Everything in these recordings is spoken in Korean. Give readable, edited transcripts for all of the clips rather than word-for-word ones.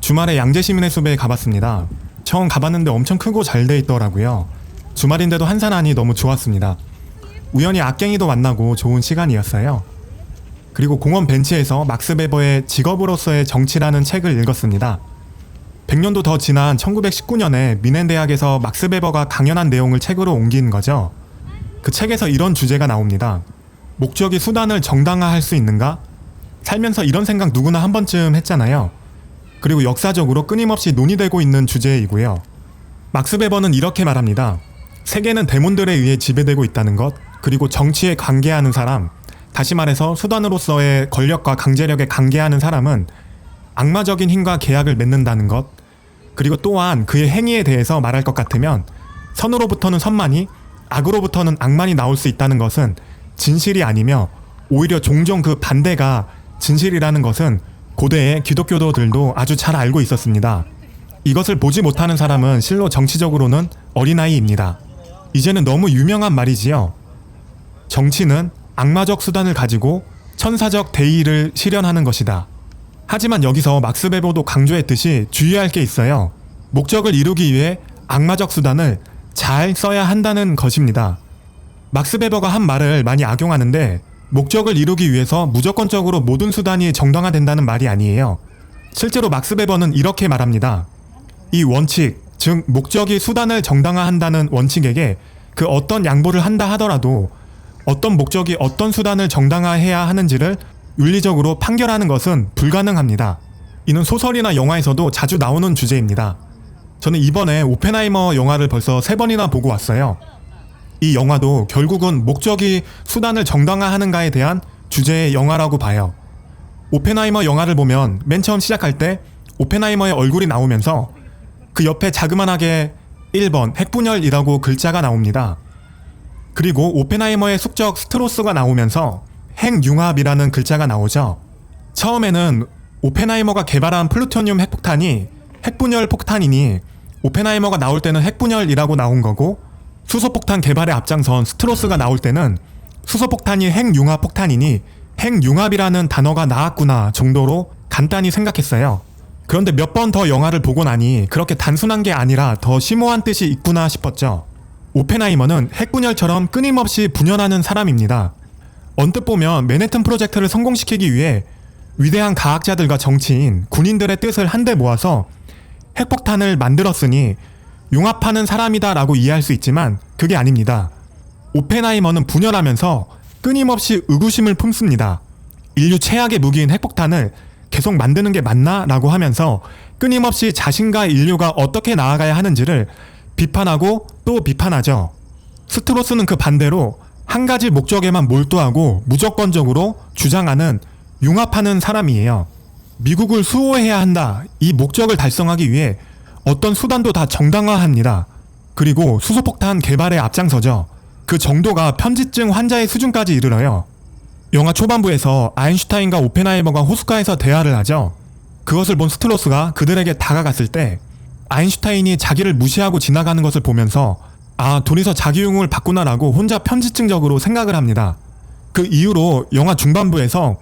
주말에 양재시민의 숲에 가봤습니다. 처음 가봤는데 엄청 크고 잘 돼 있더라고요. 주말인데도 한산하니 너무 좋았습니다. 우연히 악갱이도 만나고 좋은 시간이었어요. 그리고 공원 벤치에서 막스 베버의 직업으로서의 정치라는 책을 읽었습니다. 100년도 더 지난 1919년에 미넨 대학에서 막스 베버가 강연한 내용을 책으로 옮긴 거죠. 그 책에서 이런 주제가 나옵니다. 목적이 수단을 정당화할 수 있는가? 살면서 이런 생각 누구나 한 번쯤 했잖아요. 그리고 역사적으로 끊임없이 논의되고 있는 주제이고요. 막스 베버는 이렇게 말합니다. 세계는 데몬들에 의해 지배되고 있다는 것, 그리고 정치에 관계하는 사람, 다시 말해서 수단으로서의 권력과 강제력에 관계하는 사람은 악마적인 힘과 계약을 맺는다는 것, 그리고 또한 그의 행위에 대해서 말할 것 같으면 선으로부터는 선만이, 악으로부터는 악만이 나올 수 있다는 것은 진실이 아니며 오히려 종종 그 반대가 진실이라는 것은 고대의 기독교도들도 아주 잘 알고 있었습니다. 이것을 보지 못하는 사람은 실로 정치적으로는 어린아이입니다. 이제는 너무 유명한 말이지요. 정치는 악마적 수단을 가지고 천사적 대의를 실현하는 것이다. 하지만 여기서 막스 베버도 강조했듯이 주의할 게 있어요. 목적을 이루기 위해 악마적 수단을 잘 써야 한다는 것입니다. 막스 베버가 한 말을 많이 악용하는데 목적을 이루기 위해서 무조건적으로 모든 수단이 정당화된다는 말이 아니에요. 실제로 막스 베버는 이렇게 말합니다. 이 원칙, 즉 목적이 수단을 정당화한다는 원칙에게 그 어떤 양보를 한다 하더라도 어떤 목적이 어떤 수단을 정당화해야 하는지를 윤리적으로 판결하는 것은 불가능합니다. 이는 소설이나 영화에서도 자주 나오는 주제입니다. 저는 이번에 오펜하이머 영화를 벌써 3번이나 보고 왔어요. 이 영화도 결국은 목적이 수단을 정당화하는가에 대한 주제의 영화라고 봐요. 오펜하이머 영화를 보면 맨 처음 시작할 때 오펜하이머의 얼굴이 나오면서 그 옆에 자그만하게 1번 핵분열이라고 글자가 나옵니다. 그리고 오펜하이머의 숙적 스트로스가 나오면서 핵융합이라는 글자가 나오죠. 처음에는 오펜하이머가 개발한 플루토늄 핵폭탄이 핵분열 폭탄이니 오펜하이머가 나올 때는 핵분열이라고 나온 거고, 수소폭탄 개발에 앞장선 스트로스가 나올 때는 수소폭탄이 핵융합 폭탄이니 핵융합이라는 단어가 나왔구나 정도로 간단히 생각했어요. 그런데 몇 번 더 영화를 보고 나니 그렇게 단순한 게 아니라 더 심오한 뜻이 있구나 싶었죠. 오펜하이머는 핵분열처럼 끊임없이 분열하는 사람입니다. 언뜻 보면 맨해튼 프로젝트를 성공시키기 위해 위대한 과학자들과 정치인, 군인들의 뜻을 한데 모아서 핵폭탄을 만들었으니 융합하는 사람이다 라고 이해할 수 있지만 그게 아닙니다. 오펜하이머는 분열하면서 끊임없이 의구심을 품습니다. 인류 최악의 무기인 핵폭탄을 계속 만드는 게 맞나? 라고 하면서 끊임없이 자신과 인류가 어떻게 나아가야 하는지를 비판하고 또 비판하죠. 스트로스는 그 반대로 한 가지 목적에만 몰두하고 무조건적으로 주장하는 융합하는 사람이에요. 미국을 수호해야 한다. 이 목적을 달성하기 위해 어떤 수단도 다 정당화합니다. 그리고 수소폭탄 개발에 앞장서죠. 그 정도가 편집증 환자의 수준까지 이르러요. 영화 초반부에서 아인슈타인과 오펜하이머가 호숫가에서 대화를 하죠. 그것을 본 스트로스가 그들에게 다가갔을 때 아인슈타인이 자기를 무시하고 지나가는 것을 보면서 아, 둘이서 자기용을 바꾸나라고 혼자 편집증적으로 생각을 합니다. 그 이후로 영화 중반부에서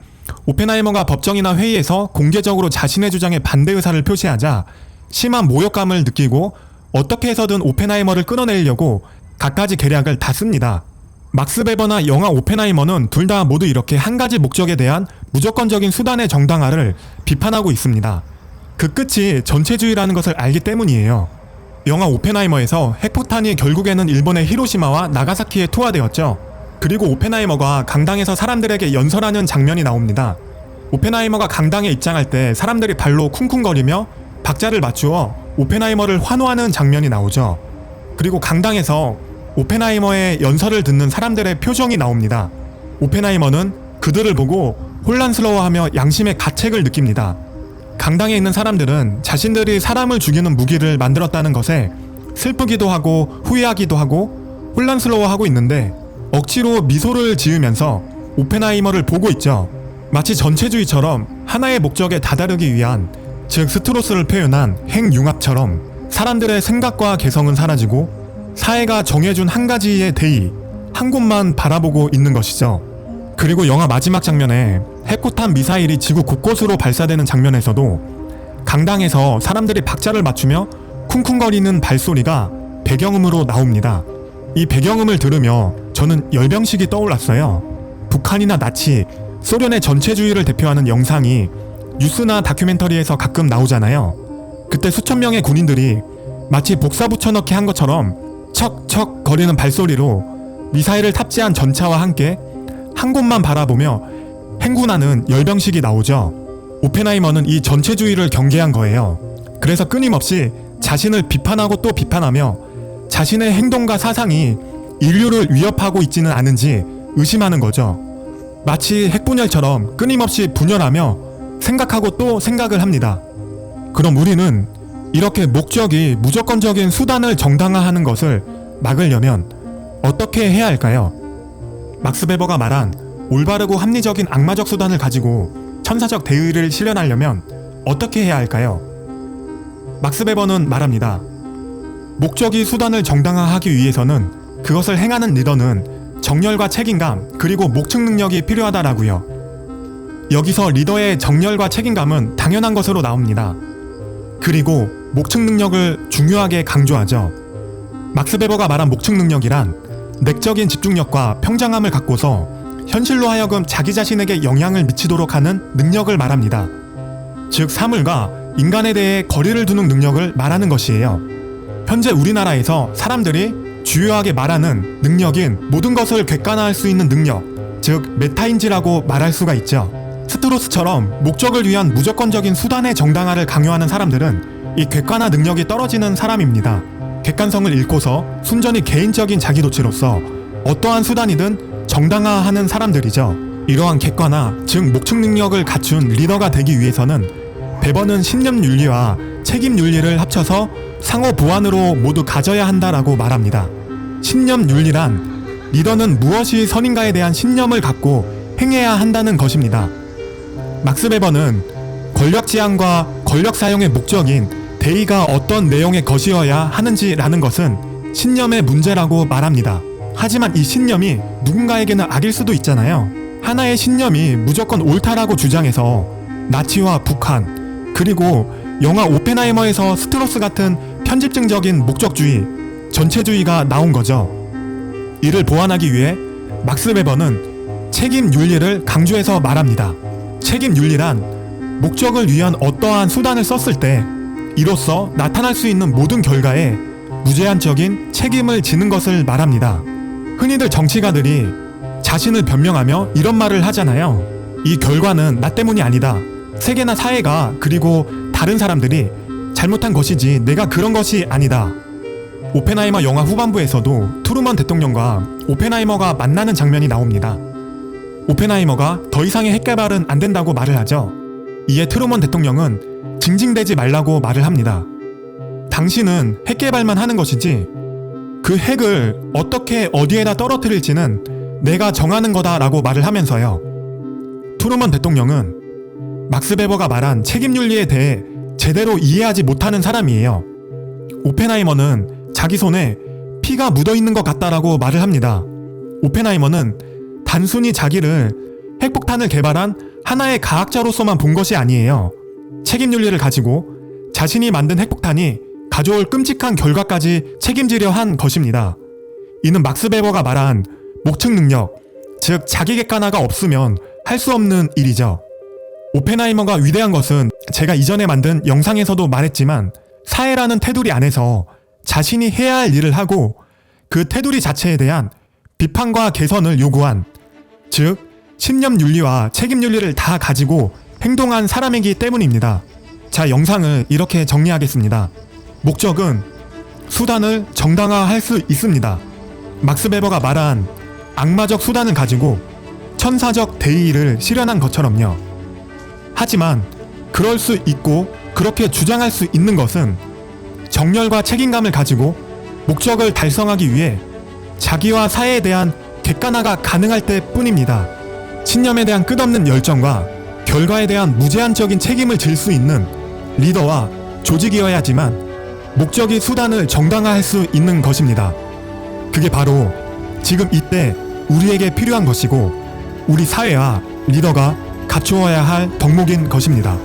오펜하이머가 법정이나 회의에서 공개적으로 자신의 주장에 반대 의사를 표시하자 심한 모욕감을 느끼고 어떻게 해서든 오펜하이머를 끌어내려고 갖가지 계략을 다 씁니다. 막스 베버나 영화 오펜하이머는 둘 다 모두 이렇게 한 가지 목적에 대한 무조건적인 수단의 정당화를 비판하고 있습니다. 그 끝이 전체주의라는 것을 알기 때문이에요. 영화 오펜하이머에서 핵폭탄이 결국에는 일본의 히로시마와 나가사키에 투하되었죠. 그리고 오펜하이머가 강당에서 사람들에게 연설하는 장면이 나옵니다. 오펜하이머가 강당에 입장할 때 사람들이 발로 쿵쿵거리며 박자를 맞추어 오펜하이머를 환호하는 장면이 나오죠. 그리고 강당에서 오펜하이머의 연설을 듣는 사람들의 표정이 나옵니다. 오펜하이머는 그들을 보고 혼란스러워하며 양심의 가책을 느낍니다. 강당에 있는 사람들은 자신들이 사람을 죽이는 무기를 만들었다는 것에 슬프기도 하고 후회하기도 하고 혼란스러워하고 있는데 억지로 미소를 지으면서 오펜하이머를 보고 있죠. 마치 전체주의처럼 하나의 목적에 다다르기 위한, 즉 스트로스를 표현한 핵융합처럼 사람들의 생각과 개성은 사라지고 사회가 정해준 한 가지의 대의, 한 곳만 바라보고 있는 것이죠. 그리고 영화 마지막 장면에 핵포탄 미사일이 지구 곳곳으로 발사되는 장면에서도 강당에서 사람들이 박자를 맞추며 쿵쿵거리는 발소리가 배경음으로 나옵니다. 이 배경음을 들으며 저는 열병식이 떠올랐어요. 북한이나 나치, 소련의 전체주의를 대표하는 영상이 뉴스나 다큐멘터리에서 가끔 나오잖아요. 그때 수천 명의 군인들이 마치 복사 붙여넣기 한 것처럼 척척 거리는 발소리로 미사일을 탑재한 전차와 함께 한 곳만 바라보며 행군하는 열병식이 나오죠. 오펜하이머는 이 전체주의를 경계한 거예요. 그래서 끊임없이 자신을 비판하고 또 비판하며 자신의 행동과 사상이 인류를 위협하고 있지는 않은지 의심하는 거죠. 마치 핵분열처럼 끊임없이 분열하며 생각하고 또 생각을 합니다. 그럼 우리는 이렇게 목적이 무조건적인 수단을 정당화하는 것을 막으려면 어떻게 해야 할까요? 막스 베버가 말한 올바르고 합리적인 악마적 수단을 가지고 천사적 대의를 실현하려면 어떻게 해야 할까요? 막스 베버는 말합니다. 목적이 수단을 정당화하기 위해서는 그것을 행하는 리더는 정열과 책임감 그리고 목측 능력이 필요하다라고요. 여기서 리더의 정열과 책임감은 당연한 것으로 나옵니다. 그리고 목측 능력을 중요하게 강조하죠. 막스 베버가 말한 목측 능력이란 내적인 집중력과 평정함을 갖고서 현실로 하여금 자기 자신에게 영향을 미치도록 하는 능력을 말합니다. 즉 사물과 인간에 대해 거리를 두는 능력을 말하는 것이에요. 현재 우리나라에서 사람들이 주요하게 말하는 능력인 모든 것을 객관화할 수 있는 능력, 즉 메타인지라고 말할 수가 있죠. 스트로스처럼 목적을 위한 무조건적인 수단의 정당화를 강요하는 사람들은 이 객관화 능력이 떨어지는 사람입니다. 객관성을 잃고서 순전히 개인적인 자기도취로서 어떠한 수단이든 정당화하는 사람들이죠. 이러한 객관화, 즉 목측 능력을 갖춘 리더가 되기 위해서는 베버는 신념윤리와 책임윤리를 합쳐서 상호 보완으로 모두 가져야 한다라고 말합니다. 신념윤리란 리더는 무엇이 선인가에 대한 신념을 갖고 행해야 한다는 것입니다. 막스 베버는 권력 지향과 권력 사용의 목적인 대의가 어떤 내용의 것이어야 하는지라는 것은 신념의 문제라고 말합니다. 하지만 이 신념이 누군가에게는 악일 수도 있잖아요. 하나의 신념이 무조건 옳다라고 주장해서 나치와 북한, 그리고 영화 오펜하이머에서 스트로스 같은 편집증적인 목적주의, 전체주의가 나온 거죠. 이를 보완하기 위해 막스 베버는 책임윤리를 강조해서 말합니다. 책임윤리란 목적을 위한 어떠한 수단을 썼을 때 이로써 나타날 수 있는 모든 결과에 무제한적인 책임을 지는 것을 말합니다. 흔히들 정치가들이 자신을 변명하며 이런 말을 하잖아요. 이 결과는 나 때문이 아니다. 세계나 사회가 그리고 다른 사람들이 잘못한 것이지 내가 그런 것이 아니다. 오펜하이머 영화 후반부에서도 트루먼 대통령과 오펜하이머가 만나는 장면이 나옵니다. 오펜하이머가 더 이상의 핵개발은 안 된다고 말을 하죠. 이에 트루먼 대통령은 징징대지 말라고 말을 합니다. 당신은 핵개발만 하는 것이지 그 핵을 어떻게 어디에다 떨어뜨릴지는 내가 정하는 거다라고 말을 하면서요. 트루먼 대통령은 막스 베버가 말한 책임윤리에 대해 제대로 이해하지 못하는 사람이에요. 오펜하이머는 자기 손에 피가 묻어있는 것 같다라고 말을 합니다. 오펜하이머는 단순히 자기를 핵폭탄을 개발한 하나의 과학자로서만 본 것이 아니에요. 책임윤리를 가지고 자신이 만든 핵폭탄이 가져올 끔찍한 결과까지 책임지려 한 것입니다. 이는 막스 베버가 말한 목측 능력, 즉 자기 객관화가 없으면 할 수 없는 일이죠. 오펜하이머가 위대한 것은 제가 이전에 만든 영상에서도 말했지만 사회라는 테두리 안에서 자신이 해야 할 일을 하고 그 테두리 자체에 대한 비판과 개선을 요구한, 즉 신념윤리와 책임윤리를 다 가지고 행동한 사람이기 때문입니다. 자, 영상을 이렇게 정리하겠습니다. 목적은 수단을 정당화할 수 있습니다. 막스 베버가 말한 악마적 수단을 가지고 천사적 대의를 실현한 것처럼요. 하지만 그럴 수 있고 그렇게 주장할 수 있는 것은 정열과 책임감을 가지고 목적을 달성하기 위해 자기와 사회에 대한 객관화가 가능할 때뿐입니다. 신념에 대한 끝없는 열정과 결과에 대한 무제한적인 책임을 질 수 있는 리더와 조직이어야지만 목적이 수단을 정당화할 수 있는 것입니다. 그게 바로 지금 이때 우리에게 필요한 것이고 우리 사회와 리더가 갖추어야 할 덕목인 것입니다.